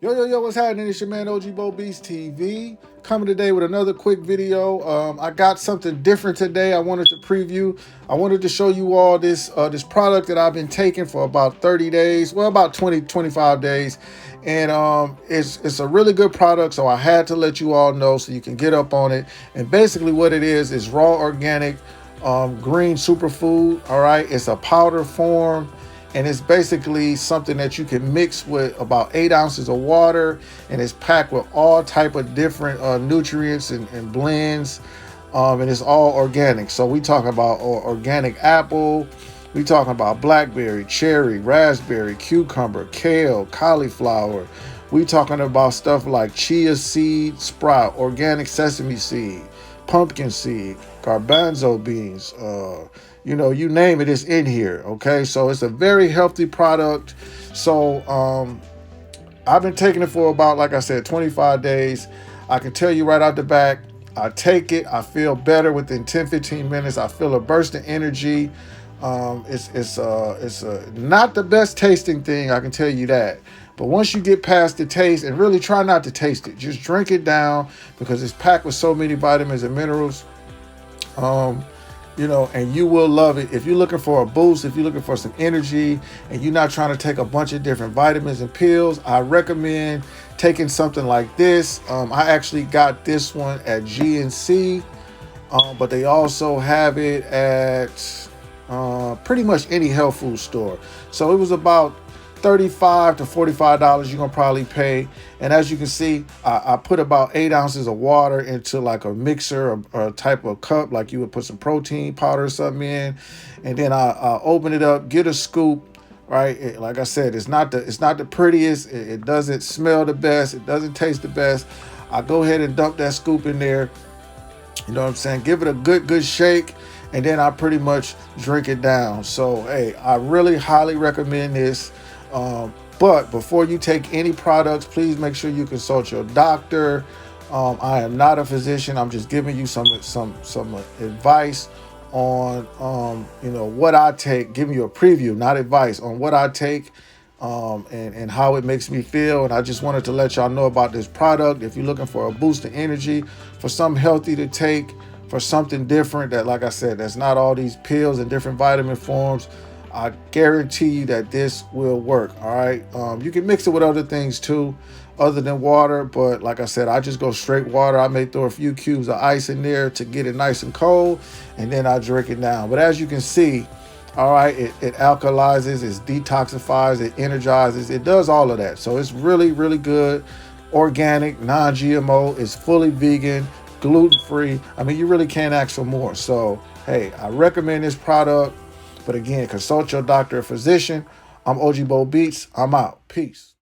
Yo, what's happening? It's your man OG Bo Beast TV. Coming today with another quick video. I got something different today I wanted to preview. I wanted to show you all this product that I've been taking for about 30 days. Well, about 25 days. And it's a really good product, so I had to let you all know so you can get up on it. And basically what it is raw organic green superfood. All right, it's a powder form. And it's basically something that you can mix with about 8 ounces of water, and it's packed with all type of different nutrients and blends, and it's all organic. So we talking about organic apple, we talking about blackberry, cherry, raspberry, cucumber, kale, cauliflower. We talking about stuff like chia seed sprout, organic sesame seed, pumpkin seed, garbanzo beans, you know, you name it, it's in here. Okay, so it's a very healthy product. So I've been taking it for about, like I said, 25 days. I can tell you right out the back, I take it, I feel better within 10-15 minutes. I feel a burst of energy. It's not the best tasting thing, I can tell you that. But once you get past the taste, and really try not to taste it, just drink it down, because it's packed with so many vitamins and minerals. You know, and you will love it. If you're looking for a boost, if you're looking for some energy, and you're not trying to take a bunch of different vitamins and pills, I recommend taking something like this. I actually got this one at GNC, but they also have it at pretty much any health food store. So it was about $35 to $45 you're gonna probably pay. And as you can see, I put about 8 ounces of water into like a mixer or a type of cup, like you would put some protein powder or something in, and then I open it up, get a scoop. Right, like I said, it's not the prettiest, it doesn't smell the best, it doesn't taste the best. I go ahead and dump that scoop in there, you know what I'm saying, give it a good shake, and then I pretty much drink it down. So hey, I really highly recommend this. But before you take any products, please make sure you consult your doctor. I am not a physician. I'm just giving you some advice on you know, what I take, giving you a preview, not advice, on what I take and how it makes me feel. And I just wanted to let y'all know about this product. If you're looking for a boost of energy, for something healthy to take, for something different that, like I said, that's not all these pills and different vitamin forms, I guarantee you that this will work. All right, you can mix it with other things too, other than water, but like I said, I just go straight water. I may throw a few cubes of ice in there to get it nice and cold, and then I drink it down. But as you can see, all right, it alkalizes, it detoxifies, it energizes, it does all of that. So it's really good, organic, non-GMO, it's fully vegan, gluten-free. I mean, you really can't ask for more. So hey, I recommend this product. But again, consult your doctor or physician. I'm OG Bo Beats. I'm out. Peace.